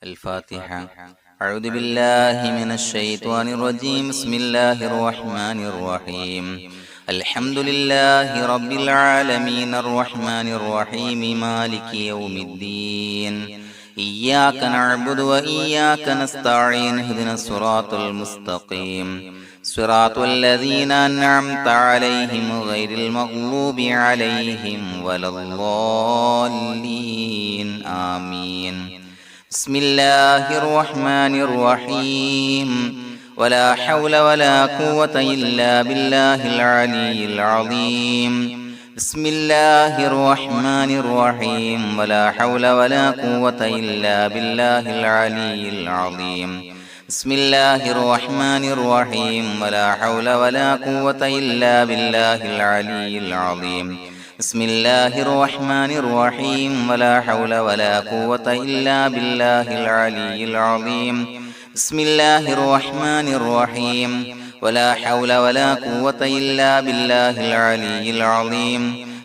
الفاتحة. أعوذ بالله من الشيطان الرجيم. بسم الله الرحمن الرحيم. الحمد لله رب العالمين الرحمن الرحيم مالك يوم الدين. إياك نعبد وإياك نستعين. اهدنا الصراط المستقيم صراط الذين أنعمت عليهم غير المغضوب عليهم ولا الضالين. آمين. بسم الله الرحمن الرحيم. ولا حول ولا قوة إلا بالله العلي العظيم. بسم الله الرحمن الرحيم. ولا حول ولا قوة إلا بالله العلي العظيم. بسم الله الرحمن الرحيم. ولا حول ولا قوة إلا بالله العلي العظيم. بسم الله الرحمن الرحيم. ولا حول ولا قوة إلا بالله العلي العظيم. بسم الله الرحمن الرحيم. ولا حول ولا قوة إلا بالله العلي العظيم.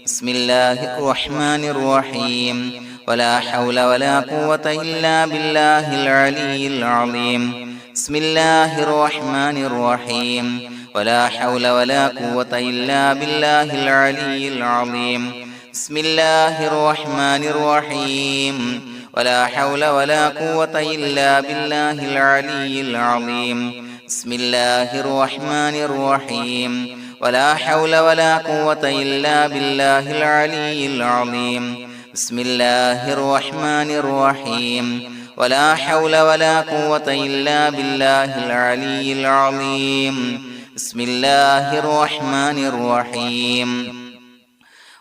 بسم الله الرحمن الرحيم. ولا حول ولا قوة إلا بالله العلي العظيم. بسم الله الرحمن الرحيم. ولا حول ولا قوة إلا بالله العلي العظيم. بسم الله الرحمن الرحيم. ولا حول ولا قوة إلا بالله العلي العظيم. بسم الله الرحمن الرحيم. ولا حول ولا قوة إلا بالله العلي العظيم. بسم الله الرحمن الرحيم. ولا حول ولا قوة إلا بالله العلي العظيم. بسم الله الرحمن الرحيم.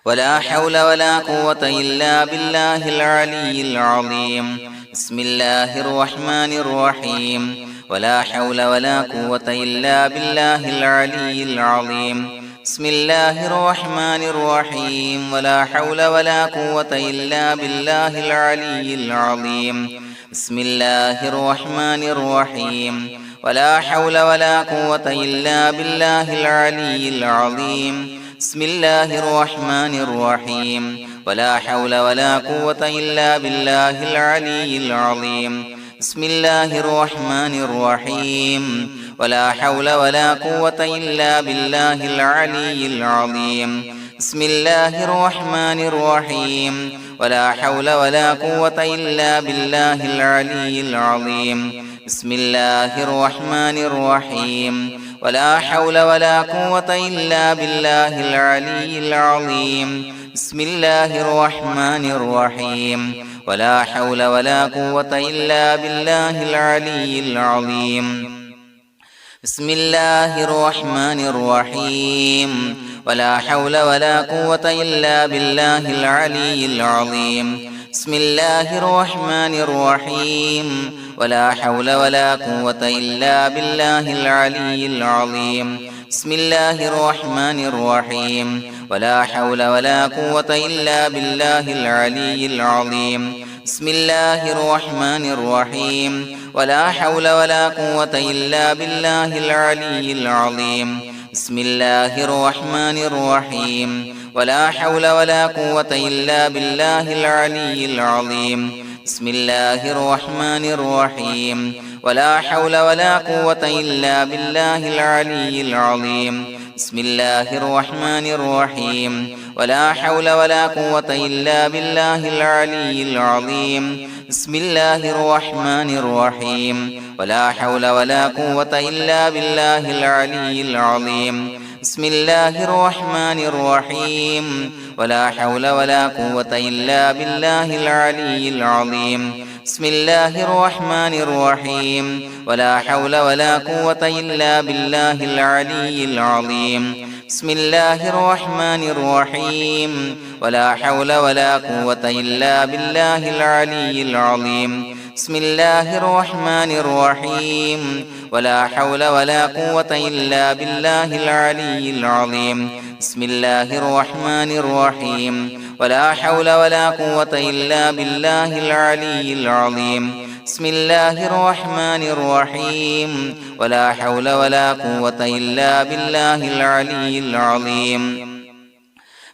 ولا حول ولا قوة إلا بالله العلي العظيم. بسم الله الرحمن الرحيم. ولا حول ولا قوة إلا بالله العلي العظيم. بسم الله الرحمن الرحيم. ولا حول ولا قوة إلا بالله العلي العظيم. بسم الله الرحمن الرحيم. ولا حول ولا قوة إلا بالله العلي العظيم. بسم الله الرحمن الرحيم. ولا حول ولا قوة إلا بالله العلي العظيم. بسم الله الرحمن الرحيم. ولا حول ولا قوة إلا بالله العلي العظيم. بسم الله الرحمن الرحيم. ولا حول ولا قوة إلا بالله العلي العظيم. بسم الله الرحمن الرحيم. ولا حول ولا قوة إلا بالله العلي العظيم. بسم الله الرحمن الرحيم. ولا حول ولا قوة إلا بالله العلي العظيم. بسم الله الرحمن الرحيم. ولا حول ولا قوة إلا بالله العلي العظيم. بسم الله الرحمن الرحيم. ولا حول ولا قوة إلا بالله العلي العظيم. بسم الله الرحمن الرحيم. ولا حول ولا قوة إلا بالله العلي العظيم. بسم الله الرحمن الرحيم. ولا حول ولا قوة إلا بالله العلي العظيم. بسم الله الرحمن الرحيم. ولا حول ولا قوة إلا بالله العلي العظيم. بسم الله الرحمن الرحيم. ولا حول ولا قوة إلا بالله العلي العظيم. بسم الله الرحمن الرحيم. ولا حول ولا قوة إلا بالله العلي العظيم. بسم الله الرحمن الرحيم. ولا حول ولا قوة إلا بالله العلي العظيم. بسم الله الرحمن الرحيم. ولا حول ولا قوة إلا بالله العلي العظيم. بسم الله الرحمن الرحيم. ولا حول ولا قوة إلا بالله العلي العظيم. بسم الله الرحمن الرحيم. ولا حول ولا قوة إلا بالله العلي العظيم. بسم الله الرحمن الرحيم. ولا حول ولا قوة إلا بالله العلي العظيم. بسم الله الرحمن الرحيم. ولا حول ولا قوة إلا بالله العلي العظيم. بسم الله الرحمن الرحيم. ولا حول ولا قوة إلا بالله العلي العظيم.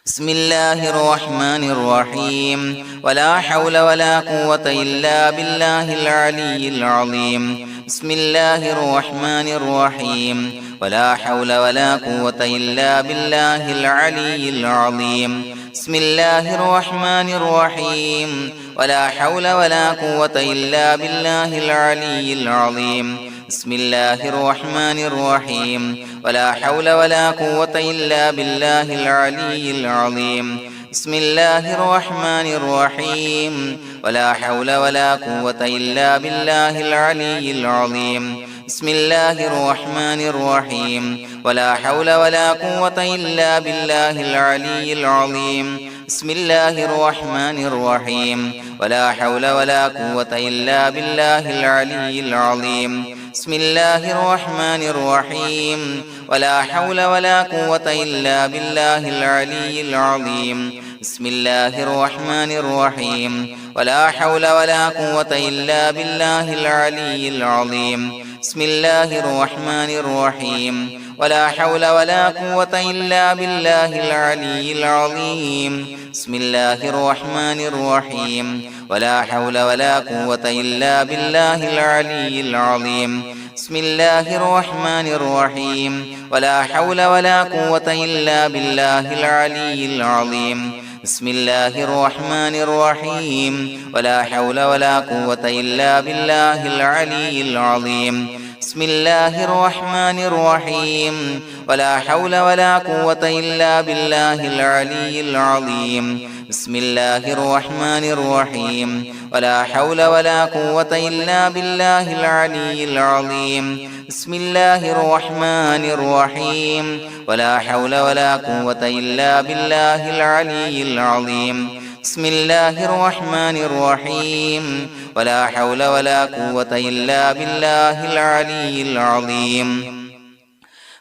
بسم الله الرحمن الرحيم ولا حول ولا قوة إلا بالله العلي العظيم بسم الله الرحمن الرحيم ولا حول ولا قوة إلا بالله العلي العظيم بسم الله الرحمن الرحيم ولا حول ولا قوة إلا بالله العلي العظيم بسم الله الرحمن الرحيم ولا حول ولا قوة إلا بالله العلي العظيم بسم الله الرحمن الرحيم ولا حول ولا قوة إلا بالله العلي العظيم بسم الله الرحمن الرحيم ولا حول ولا قوة إلا بالله العلي العظيم بسم الله الرحمن الرحيم ولا حول ولا قوة إلا بالله العلي العظيم بسم الله الرحمن الرحيم ولا حول ولا قوة إلا بالله العلي العظيم بسم الله الرحمن الرحيم ولا حول ولا قوة إلا بالله العلي العظيم بسم الله الرحمن الرحيم ولا حول ولا قوة إلا بالله العلي العظيم بسم الله الرحمن الرحيم ولا حول ولا قوة إلا بالله العلي العظيم بسم الله الرحمن الرحيم ولا حول ولا قوة إلا بالله العلي العظيم بسم الله الرحمن الرحيم ولا حول ولا قوة إلا بالله العلي العظيم بسم الله الرحمن الرحيم ولا حول ولا قوة إلا بالله العلي العظيم بسم الله الرحمن الرحيم ولا حول ولا قوة إلا بالله العلي العظيم بسم الله الرحمن الرحيم ولا حول ولا قوة إلا بالله العلي العظيم بسم الله الرحمن الرحيم ولا حول ولا قوة إلا بالله العلي العظيم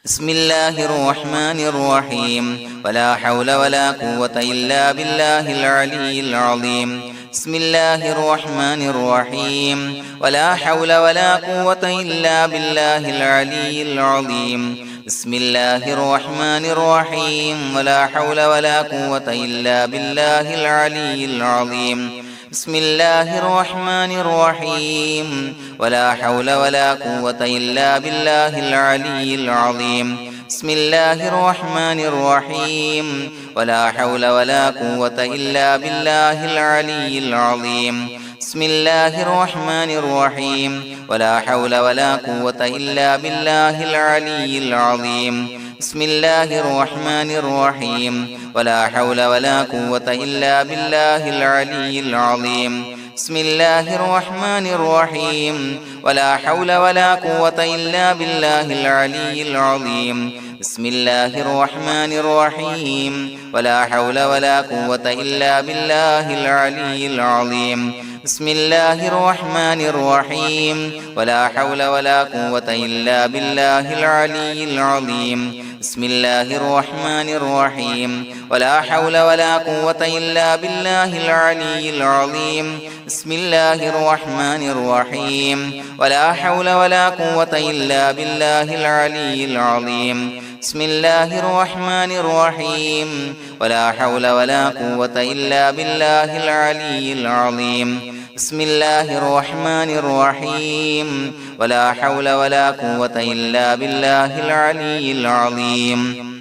بسم الله الرحمن الرحيم ولا حول ولا قوة إلا بالله العلي العظيم بسم الله الرحمن الرحيم ولا حول ولا قوة إلا بالله العلي العظيم بسم الله الرحمن الرحيم ولا حول ولا قوة إلا بالله العلي العظيم بسم الله الرحمن الرحيم ولا حول ولا قوة إلا بالله العلي العظيم بسم الله الرحمن الرحيم ولا حول ولا قوة إلا بالله العلي العظيم بسم الله الرحمن الرحيم ولا حول ولا قوة إلا بالله العلي العظيم بسم الله الرحمن الرحيم ولا حول ولا قوة إلا بالله العلي العظيم بسم الله الرحمن الرحيم ولا حول ولا قوة إلا بالله العلي العظيم بسم الله الرحمن الرحيم ولا حول ولا قوة إلا بالله العلي العظيم بسم الله الرحمن الرحيم ولا حول ولا قوة إلا بالله العلي العظيم بسم الله الرحمن الرحيم ولا حول ولا قوة إلا بالله العلي العظيم بسم الله الرحمن الرحيم ولا حول ولا قوة إلا بالله العلي العظيم بسم الله الرحمن الرحيم ولا حول ولا قوة إلا بالله العلي العظيم بسم الله الرحمن الرحيم ولا حول ولا قوة إلا بالله العلي العظيم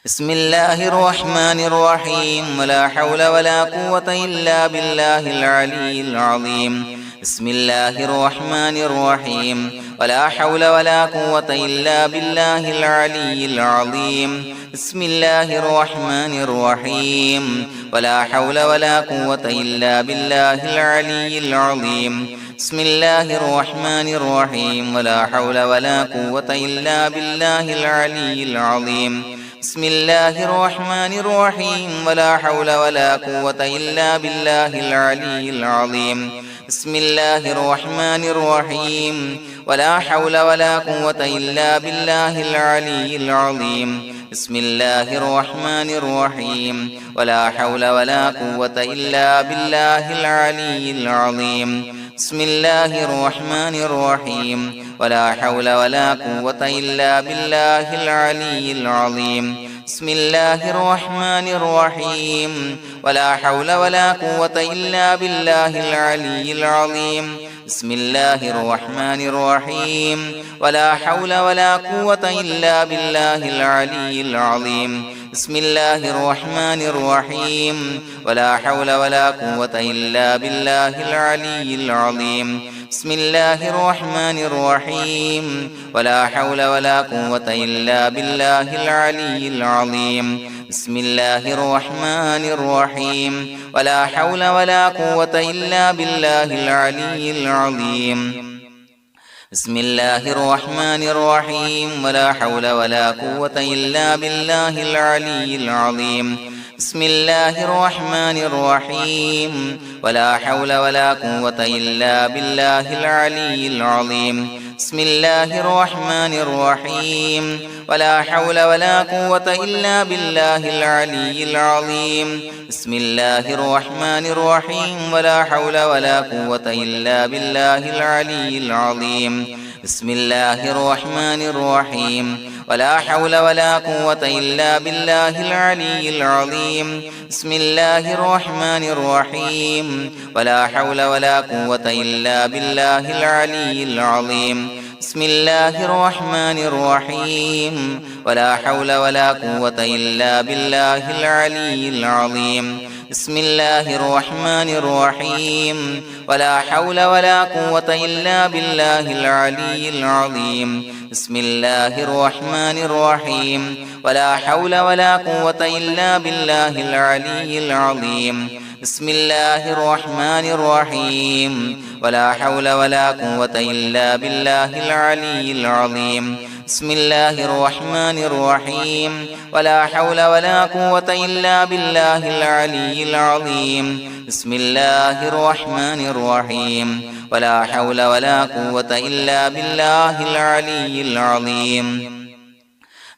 بسم الله الرحمن الرحيم ولا حول ولا قوة إلا بالله العلي العظيم بسم الله الرحمن الرحيم ولا حول ولا قوة إلا بالله العلي العظيم بسم الله الرحمن الرحيم ولا حول ولا قوة إلا بالله العلي العظيم بسم الله الرحمن الرحيم ولا حول ولا قوة إلا بالله العلي العظيم بسم الله الرحمن الرحيم ولا حول ولا قوة إلا بالله العلي العظيم بسم الله الرحمن الرحيم ولا حول ولا قوة إلا بالله العلي العظيم بسم الله الرحمن الرحيم ولا حول ولا قوة إلا بالله العلي العظيم بسم الله الرحمن الرحيم ولا حول ولا قوة إلا بالله العلي العظيم بسم الله الرحمن الرحيم ولا حول ولا قوة إلا بالله العلي العظيم بسم الله الرحمن الرحيم ولا حول ولا قوة إلا بالله العلي العظيم بسم الله الرحمن الرحيم ولا حول ولا قوة إلا بالله العلي العظيم بسم الله الرحمن الرحيم ولا حول ولا قوة إلا بالله العلي العظيم بسم الله الرحمن الرحيم ولا حول ولا قوة إلا بالله العلي العظيم بسم الله الرحمن الرحيم ولا حول ولا قوة إلا بالله العلي العظيم بسم الله الرحمن الرحيم ولا حول ولا قوة إلا بالله العلي العظيم بسم الله الرحمن الرحيم ولا حول ولا قوة إلا بالله العلي العظيم بسم الله الرحمن الرحيم ولا حول ولا قوة إلا بالله العلي العظيم بسم الله الرحمن الرحيم ولا حول ولا قوة إلا بالله العلي العظيم بسم الله الرحمن الرحيم ولا حول ولا قوة إلا بالله العلي العظيم بسم الله الرحمن الرحيم ولا حول ولا قوة إلا بالله العلي العظيم بسم الله الرحمن الرحيم ولا حول ولا قوة إلا بالله العلي العظيم بسم الله الرحمن الرحيم ولا حول ولا قوة إلا بالله العلي العظيم بسم الله الرحمن الرحيم ولا حول ولا قوة إلا بالله العلي العظيم بسم الله الرحمن الرحيم ولا حول ولا قوة إلا بالله العلي العظيم بسم الله الرحمن الرحيم ولا حول ولا قوة إلا بالله العلي العظيم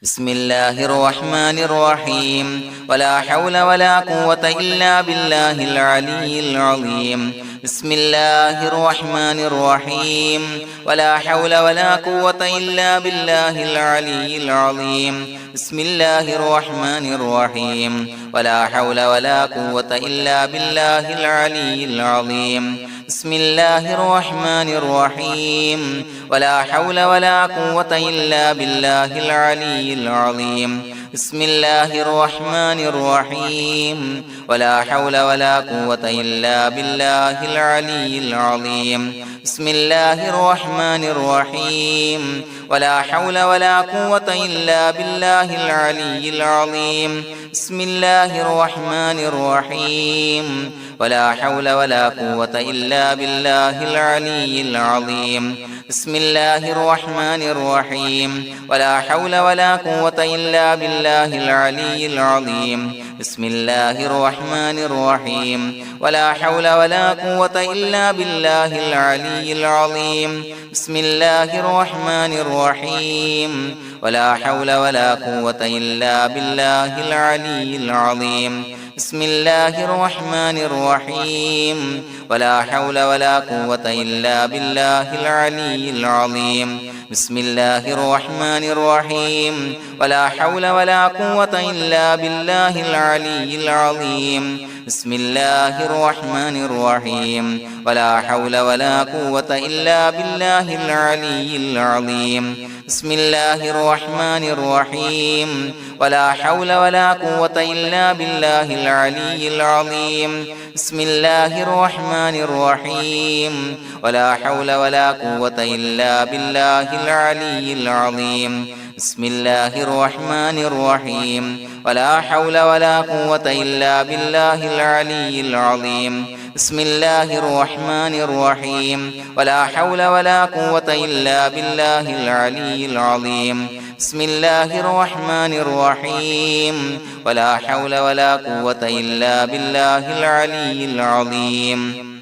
بسم الله الرحمن الرحيم ولا حول ولا قوة إلا بالله العلي العظيم بسم الله الرحمن الرحيم ولا حول ولا قوة إلا بالله العلي العظيم بسم الله الرحمن الرحيم ولا حول ولا قوة إلا بالله العلي العظيم بسم الله الرحمن الرحيم ولا حول ولا قوة إلا بالله العلي العظيم بسم الله الرحمن الرحيم ولا حول ولا قوة إلا بالله العلي العظيم بسم الله الرحمن الرحيم ولا حول ولا قوة إلا بالله العلي العظيم بسم الله الرحمن الرحيم ولا حول ولا قوة إلا بالله العلي العظيم بسم الله الرحمن الرحيم ولا حول ولا قوة إلا بالله العلي العظيم بسم الله الرحمن الرحيم ولا حول ولا قوة إلا بالله العلي العظيم بسم الله الرحمن الرحيم ولا حول ولا قوة إلا بالله العلي العظيم بسم الله الرحمن الرحيم ولا حول ولا قوة إلا بالله العلي العظيم بسم الله الرحمن الرحيم ولا حول ولا قوة إلا بالله العلي العظيم بسم الله الرحمن الرحيم ولا حول ولا قوة إلا بالله العلي العظيم بسم الله الرحمن الرحيم ولا حول ولا قوة إلا بالله العلي العظيم بسم الله الرحمن الرحيم ولا حول ولا قوة إلا بالله العلي العظيم بسم الله الرحمن الرحيم ولا حول ولا قوة إلا بالله العلي العظيم بسم الله الرحمن الرحيم ولا حول ولا قوة إلا بالله العلي العظيم بسم الله الرحمن الرحيم ولا حول ولا قوة إلا بالله العلي العظيم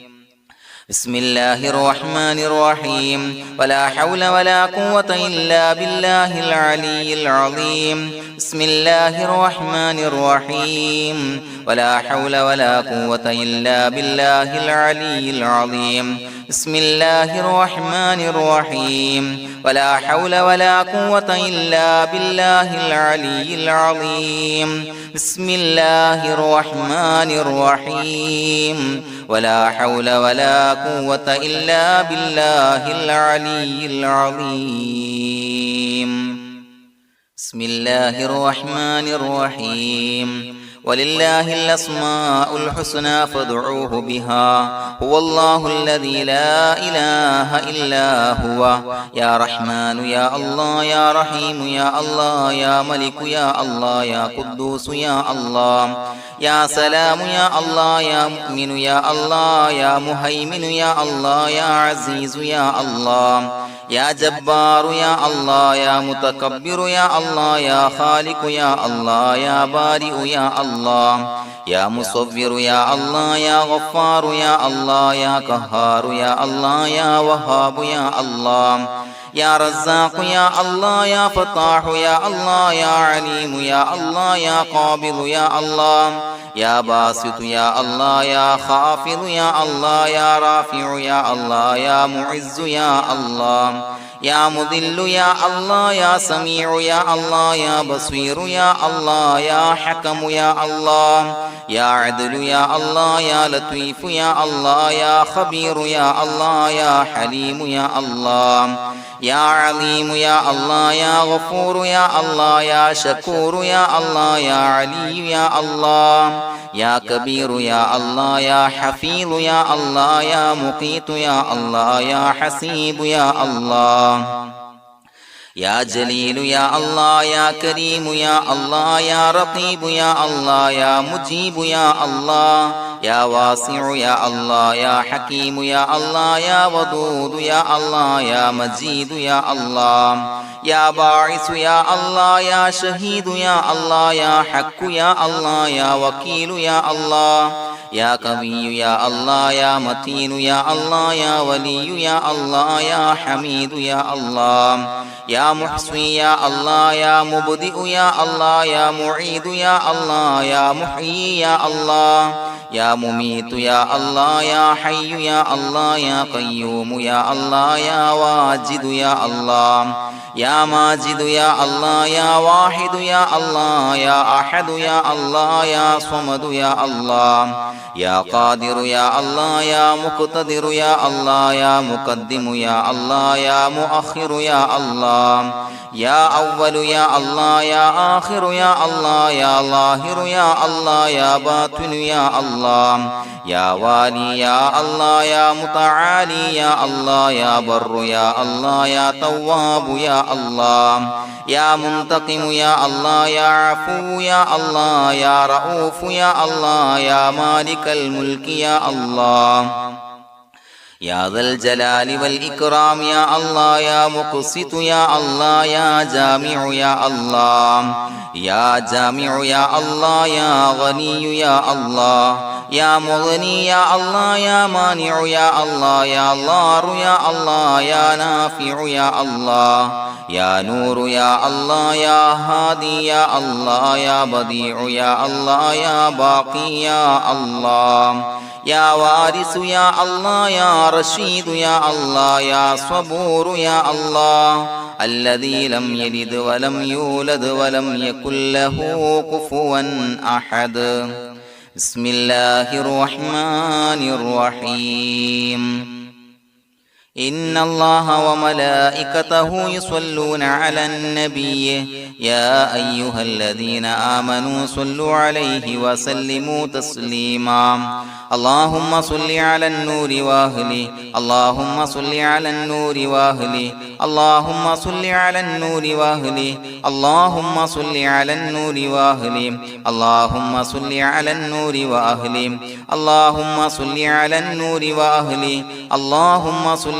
بسم الله الرحمن الرحيم ولا حول ولا قوة إلا بالله العلي العظيم بسم الله الرحمن الرحيم ولا حول ولا قوة إلا بالله العلي العظيم بسم الله الرحمن الرحيم ولا حول ولا قوة إلا بالله العلي العظيم بسم الله الرحمن الرحيم ولا حول ولا قوة إلا بالله العلي العظيم بسم الله الرحمن الرحيم ولله الأسماء الحسنى فادعوه بها هو الله الذي لا إله إلا هو يا رحمن يا الله يا رحيم يا الله يا ملك يا الله يا قدوس يا الله يا سلام يا الله يا مؤمن يا الله يا مهيمن يا الله يا عزيز يا الله يا جبار يا الله يا متكبر يا الله يا خالق يا الله يا بارئ يا الله يا مصور يا الله يا غفار يا الله يا قهار يا الله يا وهاب يا الله يا رزاق يا الله يا فتاح يا الله يا عليم يا الله يا قابض يا الله يا باسط يا الله يا خافض يا الله يا رافع يا الله يا معز يا الله يا مذل يا الله يا سميع يا الله يا بصير يا الله يا حكم يا الله يا عدل يا الله يا لطيف يا الله يا خبير يا الله يا حليم يا الله يا عليم يا الله يا غفور يا الله يا شكور يا الله يا علي يا الله يا كبير يا الله يا حفيظ يا الله يا مقيت يا الله يا حسيب يا الله يا جليل يا الله يا كريم يا الله يا رقيب يا الله يا مجيب يا الله يا واسع يا الله يا حكيم يا الله يا ودود يا الله يا مجيد يا الله يا باعث يا الله يا شهيد يا الله يا حق يا الله يا وكيل يا الله يا قوي يا الله يا متين يا الله يا ولي يا الله يا حميد يا الله يا محصي يا الله يا مبدئ يا الله يا معيد يا الله يا محيي يا الله يا مميت يا الله يا حي يا الله يا قيوم يا الله يا واجد يا الله يا ماجد يا الله يا واحد يا الله يا أحد يا الله يا صمد يا الله يا قادر يا الله يا مقتدر يا الله يا مقدم يا الله يا مؤخر يا الله يا أول يا الله يا آخر يا الله يا ظاهر يا الله يا باطن يا الله يا والي يا الله يا متعالي يا الله يا بر يا الله يا تواب يا الله يا منتقم يا الله يا عفو يا الله يا رؤوف يا الله يا مالك الملك يا الله يا ذا الجلال والإكرام يا الله يا مقسط يا الله يا جامع يا الله يا جامع يا الله يا غني يا الله يا مغني يا الله يا مانع يا الله يا ضار يا الله يا نافع يا الله يا نور يا الله يا هادي يا الله يا بديع يا الله يا باقي يا الله يا وارث يا الله يا رشيد يا الله يا صبور يا الله الذي لم يلد ولم يولد ولم يكن له كفوا أحد بسم الله الرحمن الرحيم إن الله وملائكته يصلون على النبي يا أيها الذين آمنوا صلوا عليه وسلموا تسليما اللهم صل على النور وأهله اللهم صل على النور وأهله اللهم صل على النور وأهله اللهم صل على النور وأهله اللهم صل على النور وأهله اللهم صل على النور وأهله اللهم صل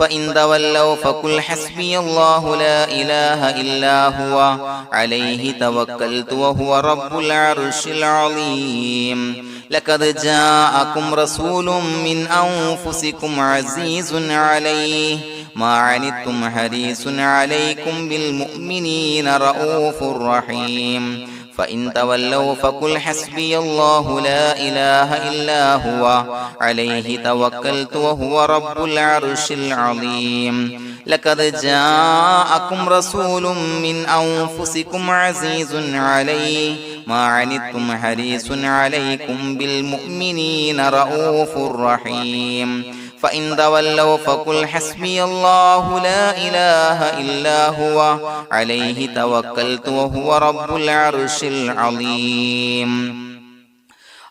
فإن تولوا فقل حسبي الله لا إله إلا هو عليه توكلت وهو رب العرش العظيم لقد جاءكم رسول من أنفسكم عزيز عليه ما عنتم حريص عليكم بالمؤمنين رؤوف رحيم فإن تولوا فقل حسبي الله لا إله إلا هو عليه توكلت وهو رب العرش العظيم لقد جاءكم رسول من أنفسكم عزيز عليه ما عنتم حريص عليكم بالمؤمنين رؤوف رحيم فإن تولوا فقل حسبي الله لا إله إلا هو عليه توكلت وهو رب العرش العظيم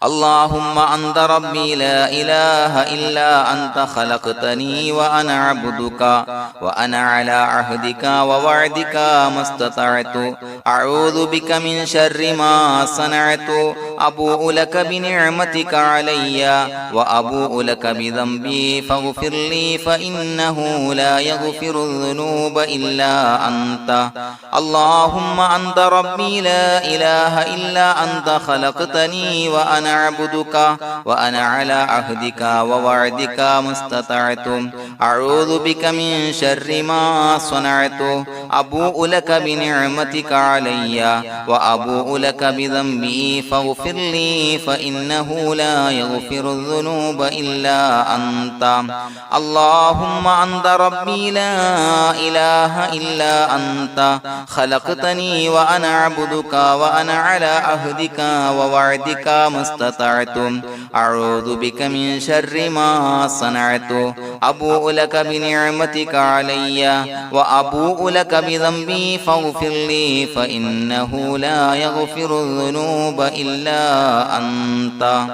اللهم أنت ربي لا إله إلا أنت خلقتني وأنا عبدك وأنا على عهدك ووعدك ما استطعت أعوذ بك من شر ما صنعت أبوء لك بنعمتك علي وأبوء لك بذنبي فاغفر لي فإنه لا يغفر الذنوب إلا أنت اللهم أنت ربي لا إله إلا أنت خلقتني وأنا عبدك وأنا على عهدك ووعدك ما استطعت أعوذ بك من شر ما صنعت أبوء لك بنعمتك علي وأبوء لك بذنبي فاغفر لي فإنه لا يغفر الذنوب إلا أنت اللهم أنت ربي لا إله إلا أنت خلقتني وأنا عبدك وأنا على عهدك ووعدك ما استطعت أعوذ بك من شر ما صنعت أبوء لك بنعمتك علي وأبوء لك بذنبي فاغفر لي فإنه لا يغفر الذنوب إلا أنت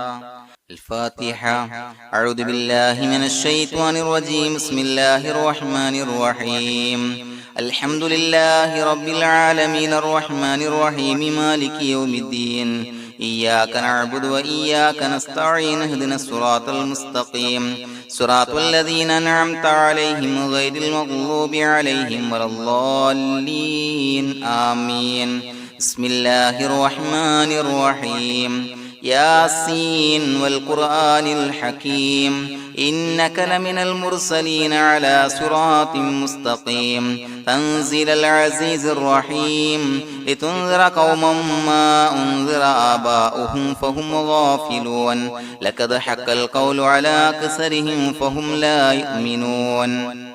الفاتحة أعوذ بالله من الشيطان الرجيم بسم الله الرحمن الرحيم الحمد لله رب العالمين الرحمن الرحيم مالك يوم الدين إياك نعبد وإياك نستعين اهدنا الصراط المستقيم صراط الذين أنعمت عليهم غير المغضوب عليهم ولا الضالين آمين بسم الله الرحمن الرحيم ياسين والقرآن الحكيم إنك لمن المرسلين على صراط مستقيم تنزيل العزيز الرحيم لتنذر قوما ما أنذر آباؤهم فهم غافلون لقد حق القول على أكثرهم فهم لا يؤمنون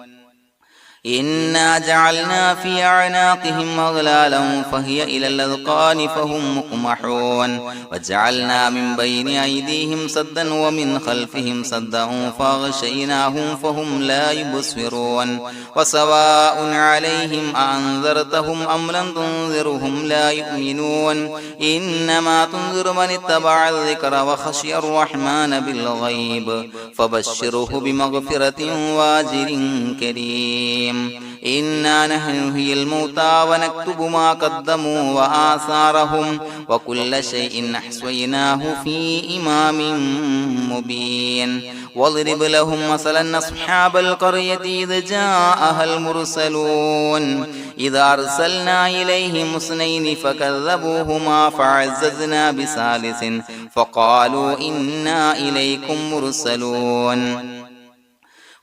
إنا جعلنا في أعناقهم أغلالا فهي إلى الأذقان فهم مقمحون وجعلنا من بين أيديهم سدا ومن خلفهم سدا فأغشيناهم فهم لا يبصرون وسواء عليهم أأنذرتهم أم لم تنذرهم لا يؤمنون إنما تنذر من اتبع الذكر وخشي الرحمن بالغيب فبشره بمغفرة وأجر كريم إنا نحن نحيي الموتى ونكتب ما قدموا وآثارهم وكل شيء أحصيناه في إمام مبين واضرب لهم مثلا أصحاب القرية إذ جاءها المرسلون إذا أرسلنا إليهم اثنين فكذبوهما فعززنا بثالث فقالوا إنا إليكم مرسلون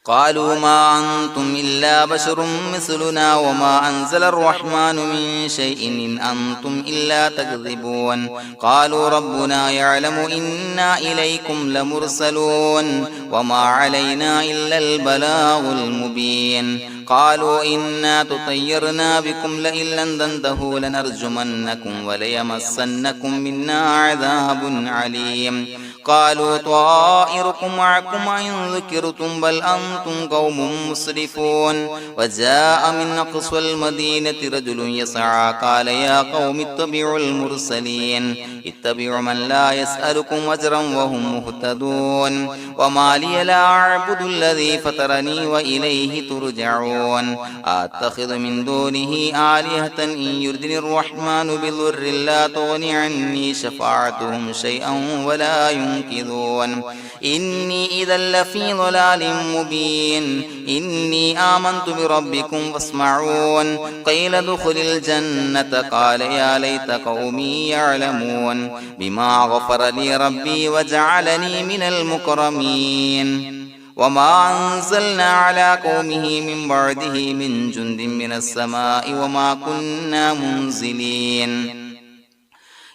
قالوا ما أنتم إلا بشر مثلنا وما أنزل الرحمن من شيء إن أنتم إلا تكذبون قالوا ربنا يعلم إنا إليكم لمرسلون وما علينا إلا البلاغ المبين قالوا إنا تطيرنا بكم لئن لم تنتهوا لنرجمنكم وليمسنكم منا عذاب عليم قالوا طائركم معكم إن ذكرتم بل أنتم قوم مسرفون وجاء من أقصى المدينة رجل يسعى قال يا قوم اتبعوا المرسلين اتبعوا من لا يسألكم أجرا وهم مهتدون وما لي لا أعبد الذي فطرني وإليه ترجعون أتخذ من دونه آلهة إن يردني الرحمن بضر لا تغني عني شفاعتهم شيئا ولا ينصرون ينكثون إني إذا لفي ضلال مبين إني آمنت بربكم فاسمعون قيل ادخل الجنة قال يا ليت قومي يعلمون بما غفر لي ربي وجعلني من المكرمين وما أنزلنا على قومه من بعده من جند من السماء وما كنا منزلين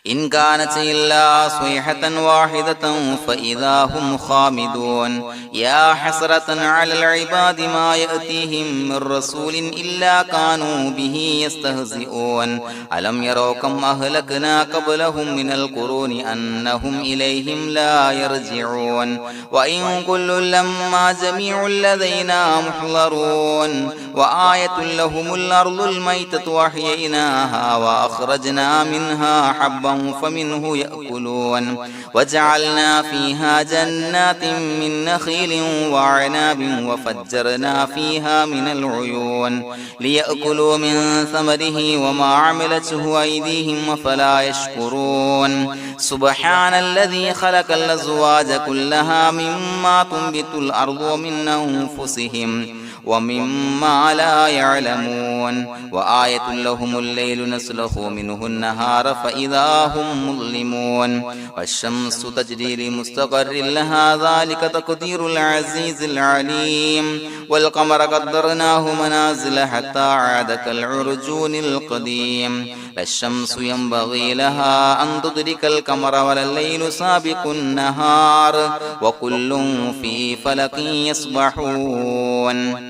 إن كانت إلا صيحة واحدة فإذا هم خامدون يا حسرة على العباد ما يأتيهم من رسول إلا كانوا به يستهزئون ألم يروا كم أهلكنا قبلهم من القرون أنهم إليهم لا يرجعون وإن كل لما جميع لدينا محضرون وآية لهم الأرض الميتة وأحييناها وأخرجنا منها حبا فمنه يأكلون وجعلنا فيها جنات من نخيل وعناب وفجرنا فيها من العيون ليأكلوا من ثمره وما عملته أيديهم فلا يشكرون سبحان الذي خلق الأزواج كلها مما تنبت الأرض ومن أنفسهم ومما لا يعلمون وآية لهم الليل نسلخ منه النهار فإذا هم مظلمون والشمس تجري لمستقر لها ذلك تقدير العزيز العليم والقمر قدرناه منازل حتى عاد كالعرجون القديم لا الشمس ينبغي لها أن تدرك القمر ولا الليل سابق النهار وكل في فلك يسبحون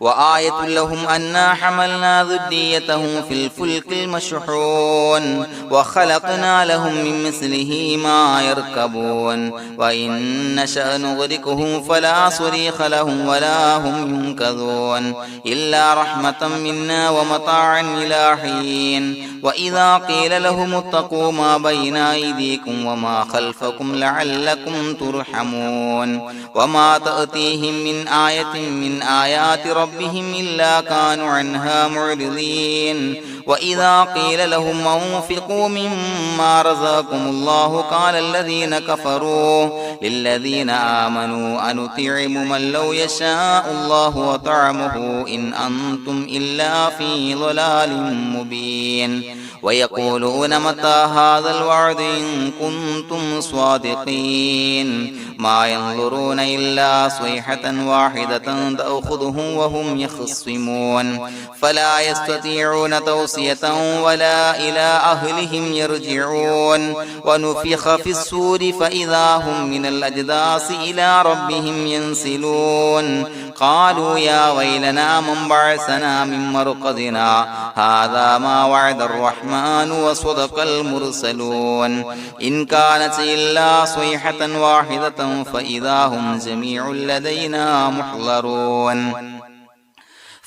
وآية لهم أنا حملنا ذريتهم في الفلك المشحون وخلقنا لهم من مثله ما يركبون وإن نشأ نغرقهم فلا صريخ لهم ولا هم ينقذون إلا رحمة منا ومتاعا إلى حين وإذا قيل لهم اتقوا ما بين أيديكم وما خلفكم لعلكم ترحمون وما تأتيهم من آية من آيات ربهم إلا كانوا عنها معرضين وإذا قيل لهم أنفقوا مما رزقكم الله قال الذين كفروا للذين آمنوا أنطعم من لو يشاء الله وطعمه إن أنتم إلا في ضلال مبين ويقولون متى هذا الوعد إن كنتم صادقين ما ينظرون إلا صيحة واحدة تأخذهم وهم يخصمون فلا يستطيعون توصية ولا إلى أهلهم يرجعون ونفخ في الصور فإذا هم من الأجداث إلى ربهم ينسلون قالوا يا ويلنا من بعثنا من مرقدنا هذا ما وعد الرحمن وصدق المرسلون إن كانت إلا صيحة واحدة فإذا هم جميع لدينا محضرون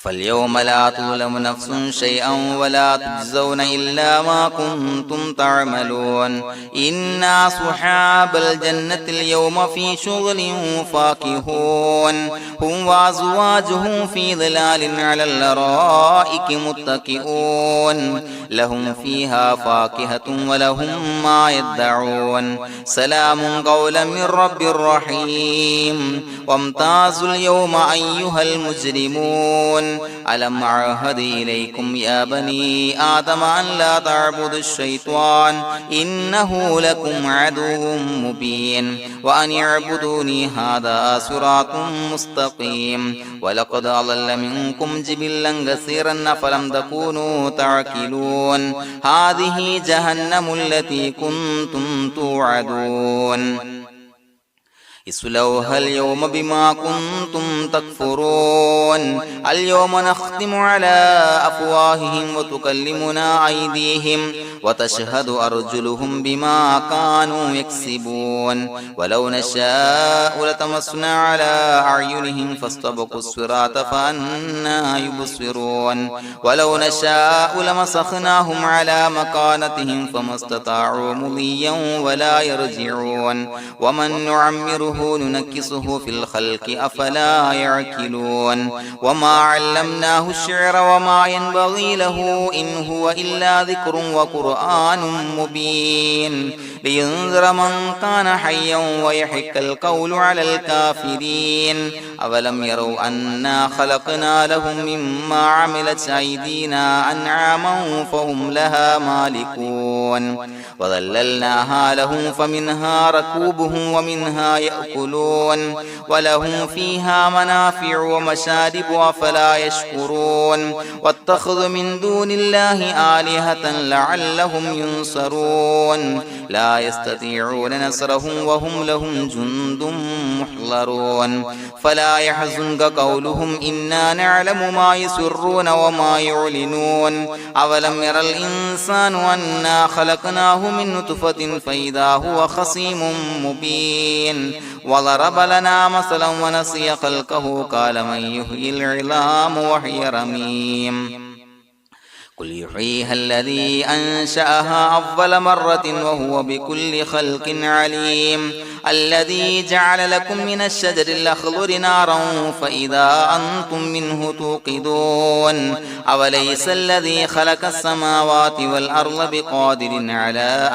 فاليوم لا تظلم نفس شيئا ولا تجزون إلا ما كنتم تعملون إنا أصحاب الجنة اليوم في شغل فاكهون هم وأزواجهم في ظلال على الأرائك متكئون لهم فيها فاكهة ولهم ما يدعون سلام قولا من رب رحيم وامتازوا اليوم أيها المجرمون ألم أعهد إليكم يا بني آدم أن لا تعبدوا الشيطان إنه لكم عدو مبين وأن اعبدوني هذا صراط مستقيم ولقد أضل منكم جبلا كثيرا فلم تكونوا تعقلون هذه جهنم التي كنتم توعدون اصلوها اليوم بما كنتم تكفرون اليوم نختم على أفواههم وتكلمنا أيديهم وتشهد أرجلهم بما كانوا يكسبون ولو نشاء لتمسنا على أعينهم فاستبقوا الصراط فأنى يبصرون ولو نشاء لمسخناهم على مكانتهم فما استطاعوا مضيا ولا يرجعون ومن نعمره نعمره ننكسه في الخلق أفلا يعقلون وما علمناه الشعر وما ينبغي له إن هو إلا ذكر وقرآن مبين لينذر من كان حيا ويحق القول على الكافرين أولم يروا أنا خلقنا لهم مما عملت أيدينا أنعاما فهم لها مالكون وظللناها لهم فمنها ركوبهم ومنها يأكلون ولهم فيها منافع ومشارب أفلا يشكرون واتخذوا من دون الله آلهة لعلهم ينصرون لا يستطيعون نصرهم وهم لهم جند محضرون فلا يحزنك قولهم إنا نعلم ما يسرون وما يعلنون أولم ير الإنسان أنا خلقناه من نطفة فإذا هو خصيم مبين وضرب لنا مثلا ونسي خلقه قال من يحيي العظام وهي رميم قل يحييها الذي أنشأها أول مرة وهو بكل خلق عليم الذي جعل لكم من الشجر الأخضر نارا فإذا أنتم منه توقدون أوليس الذي خلق السماوات والأرض بقادر على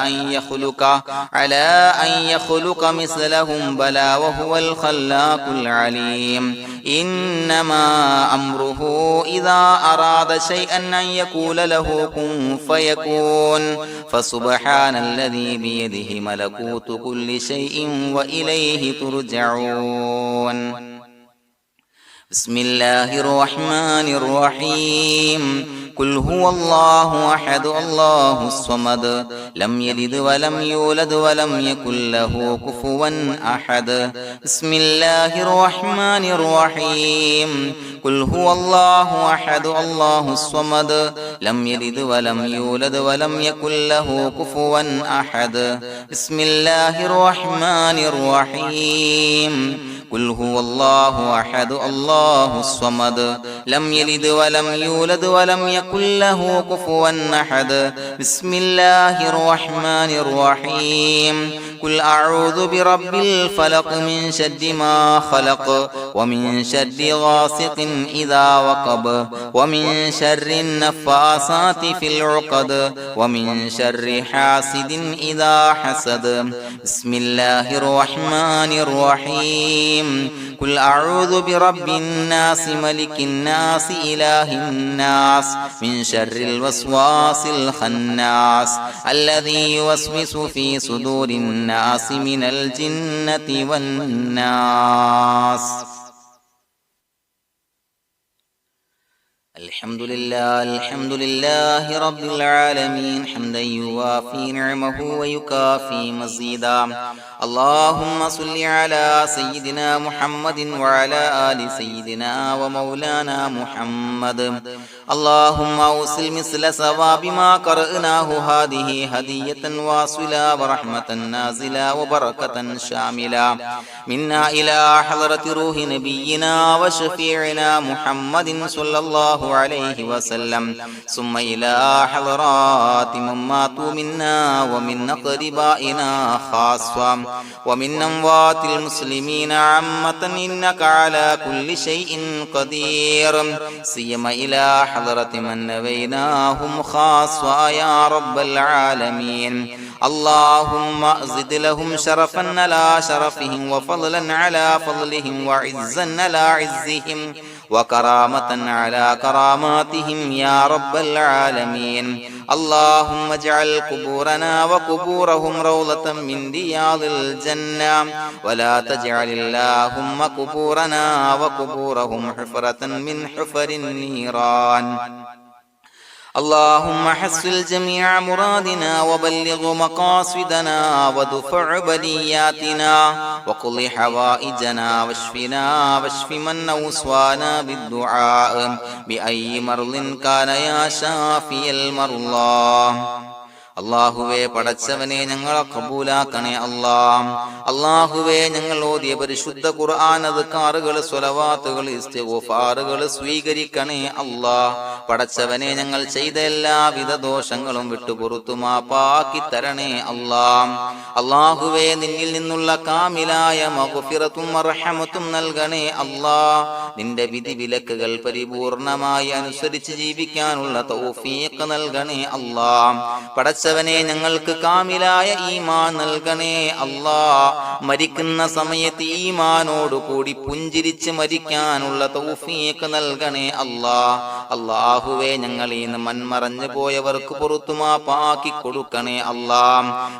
أن يخلق مثلهم بلى وهو الخلاق العليم إنما أمره إذا أراد شيئا أن يقول له كن فيكون فسبحان الذي بيده ملكوت كل شيء وإليه ترجعون بسم الله الرحمن الرحيم قل هو الله أحد الله الصمد لم يلد ولم يولد ولم يكن له كفوا أحد بسم الله الرحمن الرحيم قل هو الله أحد الله الصمد لم يلد ولم يولد ولم يكن له كفوا أحد بسم الله الرحمن الرحيم قل هو الله أحد الله الصمد لم يلد ولم يولد ولم يكن له كفوا أحد بسم الله الرحمن الرحيم قل أعوذ برب الفلق من شر ما خلق ومن شر غاسق إذا وقب ومن شر النفاثات في العقد ومن شر حاسد إذا حسد بسم الله الرحمن الرحيم قل أعوذ برب الناس ملك الناس إله الناس من شر الوسواس الخناس الذي يوسوس في صدور الناس من الجنة والناس الحمد لله رب العالمين حمدا يوافي نعمه ويكافي مزيدا اللهم صل على سيدنا محمد وعلى آل سيدنا ومولانا محمد اللهم أوصل مثل ثواب ما قرأناه هذه هدية واصلة ورحمة نازلة وبركة شاملة منا إلى حضرة روح نبينا وشفيعنا محمد صلى الله عليه وسلم ثم إلى حضرات من ماتوا منا ومن أقربائنا خاصة ومن أموات المسلمين عامة إنك على كل شيء قدير سيما إلى حضرة من نبيناهم خاصة يا رب العالمين اللهم زد لهم شرفا على شرفهم وفضلا على فضلهم وعزا على عزهم وكرامة على كراماتهم يا رب العالمين اللهم اجعل قبورنا وقبورهم روضة من رياض الجنة ولا تجعل اللهم قبورنا وقبورهم حفرة من حفر النيران اللهم حصل جميع مرادنا وبلغ مقاصدنا ودفع بلياتنا وقض حوائجنا واشفنا واشف من أوصانا بالدعاء بأي مرض كان يا شافي المرضى അല്ലാഹുവേ പടച്ചവനെ ഞങ്ങളെ ഖബൂലാക്കണേ അല്ലാ. അല്ലാഹുവേ ഞങ്ങൾ ഓതിയ പരിശുദ്ധ ഖുർആൻ അദ്കാറുകൾ സ്വലവാത്തുകൾ ഇസ്തിഗ്ഫാറുകൾ സ്വീകരിക്കണേ അല്ലാ. പടച്ചവനെ ഞങ്ങൾ ചെയ്ത എല്ലാവിധ ദോഷങ്ങളും വിട്ടുപുറത്തു മാപ്പാക്കി തരണേ അല്ലാ. അല്ലാഹുവേ നിന്നിൽ നിന്നുള്ള കാമിലായ മഗ്ഫിറത്തും റഹ്മത്തും നൽകണേ അല്ലാ. നിന്റെ വിധി വിലക്കുകൾ പരിപൂർണമായി അനുസരിച്ച് ജീവിക്കാനുള്ള തൗഫീഖ് നൽകണേ അല്ലാ. പടച്ചവനെ ഞങ്ങൾക്ക് കാമിലായ ഈമാൻ നൽകണേ അല്ലാ. മരിക്കുന്ന സമയത്ത് ഈമാനോട് കൂടി പുഞ്ചിരിച്ച് മരിക്കാനുള്ള തൗഫീഖ് നൽകണേ അല്ലാ. അല്ലാഹുവേ ഞങ്ങളിൽ നിന്ന് മൺമറഞ്ഞു പോയവർക്ക് പുറത്തു മാപ്പാക്കി കൊടുക്കണേ അല്ലാ.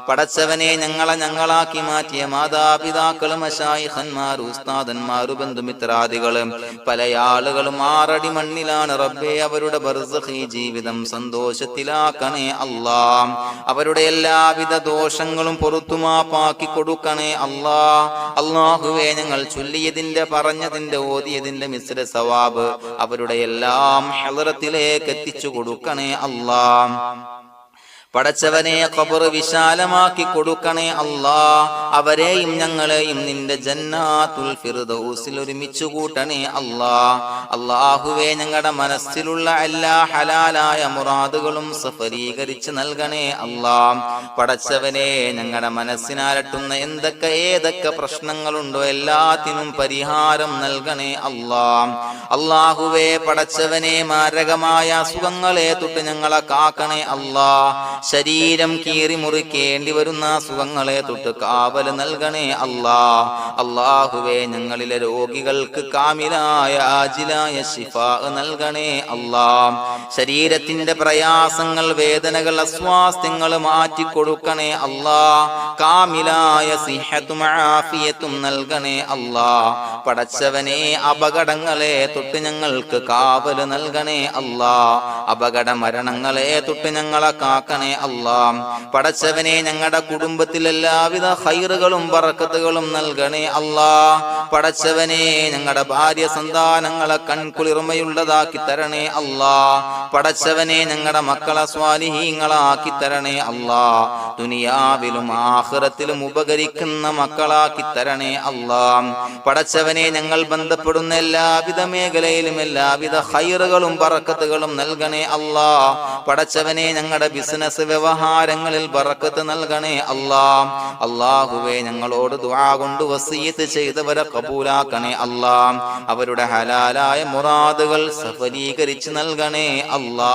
പടച്ചവനെ ഞങ്ങളാക്കി മാറ്റിയ മാതാപിതാക്കളും മശായിഖന്മാരും ഉസ്താദന്മാരും ബന്ധുമിത്രാദികളും പല ആളുകളും 6 അടി മണ്ണിലാണ് റബ്ബേ. അവരുടെ ബർസഖി ജീവിതം സന്തോഷത്തിലാക്കണേ അല്ലാ. അവരുടെ എല്ലാവിധ ദോഷങ്ങളും പുറത്തു മാപ്പാക്കി കൊടുക്കണേ അല്ലാ. അല്ലാഹുവേ ഞങ്ങൾ ചൊല്ലിയതിന്റെ പറഞ്ഞതിന്റെ ഓതിയതിന്റെ മിശ്ര സവാബ് അവരുടെ എല്ലാം ഹളറത്തിലേക്ക് എത്തിച്ചു കൊടുക്കണേ അല്ലാ. പടച്ചവനെ ഖബർ വിശാലമാക്കി കൊടുക്കണേ അല്ലാ. അവരെയും ഞങ്ങളെയും നിന്റെ ജന്നാത്തുൽ ഫിർദൗസിൽ ഒരുമിച്ച് കൂട്ടണേ അല്ലാ. അല്ലാഹുവേ ഞങ്ങളുടെ മനസ്സിലുള്ള എല്ലാ ഹലാലായ മുറാദുകളും സഫലീകരിച്ച് നൽകണേ അല്ലാ. പടച്ചവനെ ഞങ്ങളുടെ മനസ്സിനാലട്ടുന്ന ഏതൊക്കെ പ്രശ്നങ്ങളുണ്ടോ എല്ലാത്തിനും പരിഹാരം നൽകണേ അല്ലാ. അല്ലാഹുവേ പടച്ചവനെ മാരകമായ അസുഖങ്ങളെ തൊട്ട് ഞങ്ങളെ കാക്കണേ അല്ലാ. ശരീരം കീറി മുറിക്കേണ്ടി വരുന്ന അസുഖങ്ങളെ തൊട്ട് കാവല് നൽകണേ അല്ലാ. അല്ലാഹുവേ ഞങ്ങളിലെ രോഗികൾക്ക് കാമിലായ ആജിലായ ശിഫാ നൽകണേ അല്ലാ. ശരീരത്തിന്റെ പ്രയാസങ്ങൾ വേദനകൾ അസ്വാസ്ഥ്യങ്ങൾ മാറ്റിക്കൊടുക്കണേ അല്ലാ. കാമിലായ സിഹത്തും ആഫിയത്തും നൽകണേ അല്ലാ. പടച്ചവനെ അപകടങ്ങളെ തൊട്ട് ഞങ്ങൾക്ക് കാവല് നൽകണേ അല്ലാ. അപകട മരണങ്ങളെ തൊട്ട് ഞങ്ങളെ കാക്കണേ അല്ലാ. പടച്ചവനെ ഞങ്ങളുടെ കുടുംബത്തിൽ എല്ലാവിധ ഖൈറുകളും ബറക്കത്തുകളും നൽകണേ അല്ലാ. പടച്ചവനെ ഞങ്ങളുടെ ഭാര്യ സന്താനങ്ങളെ കൺകുളിർമയുള്ളതാക്കി തരണേ അല്ലാ. പടച്ചവനെ ഞങ്ങളുടെ മക്കളെ സ്വാലിഹീങ്ങളാക്കി തരണേ അല്ലാ. ദുനിയാവിലും ആഖിറത്തിലും ഉപകരിക്കുന്ന മക്കളാക്കി തരണേ അല്ലാ. പടച്ചവനെ ഞങ്ങൾ ബന്ധപ്പെടുന്ന എല്ലാവിധ മേഖലയിലും എല്ലാവിധ ഖൈറുകളും ബറക്കത്തുകളും നൽകണേ അല്ലാ. പടച്ചവനെ ഞങ്ങളുടെ ബിസിനസ് വ്യവഹാരങ്ങളിൽ ബറക്കത്ത് നൽകണേ അല്ലാ. അല്ലാഹുവേ ഞങ്ങളോട് ദുആ കൊണ്ട് വസിയത്ത് ചെയ്തവരെ കബൂലാക്കണേ അല്ലാ. അവരുടെ ഹലാലായ മുറാദുകൾ സഫലീകരിച്ച് നൽകണേ അല്ലാ.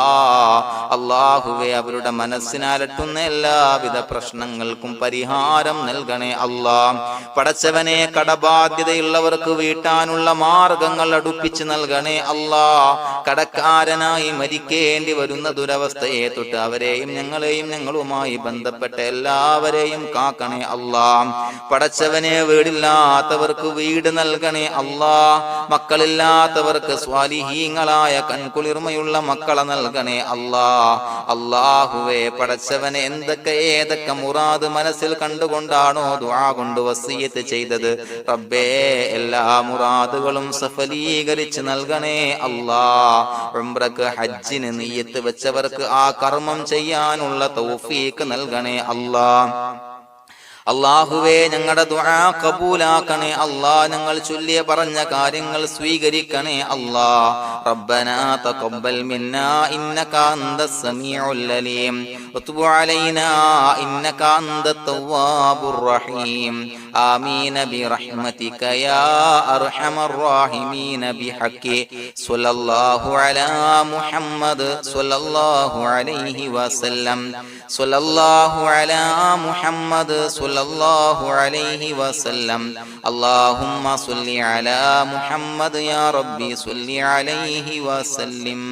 അല്ലാഹുവേ അവരുടെ മനസ്സിനാലട്ടുന്ന എല്ലാവിധ പ്രശ്നങ്ങൾക്കും പരിഹാരം നൽകണേ അല്ലാ. പടച്ചവനെ കടബാധ്യതയുള്ളവർക്ക് വീട്ടാനുള്ള മാർഗങ്ങൾ അടുപ്പിച്ച് നൽകണേ അല്ലാ. കടക്കാരനായി മരിക്കേണ്ടി വരുന്ന ദുരവസ്ഥയെ തൊട്ട് അവരെയും ഞങ്ങളെയും ഞങ്ങളുമായി ബന്ധപ്പെട്ട എല്ലാവരെയും കാക്കണേ അല്ലാ. പടച്ചവനെ വീടില്ലാത്തവർക്ക് വീട് നൽകണേ അല്ലാ. മക്കളില്ലാത്തവർക്ക് സ്വാലിഹീങ്ങളായ കൺകുളിർമയുള്ള മക്കളെ നൽകണേ അല്ലാ. അല്ലാഹുവേ പടച്ചവനെ ഏതൊക്കെ മുറാദ് മനസ്സിൽ കണ്ടുകൊണ്ടാണോ ദുആ കൊണ്ട് വസിയത്ത് ചെയ്തത് റബ്ബേ എല്ലാ മുറാദുകളും സഫലീകരിച്ച് നൽകണേ അല്ലാ. ഉംറക്ക് ഹജ്ജിന് നിയ്യത്ത് വെച്ചവർക്ക് ആ കർമ്മം ചെയ്യാനുള്ള തൗഫീഖ് നൽകണേ അല്ലാ. അല്ലാഹുവേ ഞങ്ങളുടെ ദുആ ഖബൂലാക്കണേ അല്ലാ. ഞങ്ങൾ ചൊല്ലിയ പറഞ്ഞ കാര്യങ്ങൾ സ്വീകരിക്കണേ അല്ലാ. റബ്ബനാ തഖബ്ബൽ മിന്നാ ഇന്നക അന്തസ് സമീഉൽ അലീം വതുബ് അലൈനാ ഇന്നക അന്തത് തവ്വാബുർ റഹീം. ആമീൻ ബിറഹ്മതിക യാ അർഹമർ റഹീമീൻ ബിഹഖി സ്വല്ലല്ലാഹു അലാ മുഹമ്മദ് സ്വല്ലല്ലാഹു അലൈഹി വസല്ലം. സ്വല്ലല്ലാഹു അലാ മുഹമ്മദ് സ്വല്ലല്ലാഹു അലൈഹി വസല്ലം. അല്ലാഹുമ്മ സ്വല്ലി അലാ മുഹമ്മദ് യാ റബ്ബി സ്വല്ലി അലൈഹി വസല്ലം.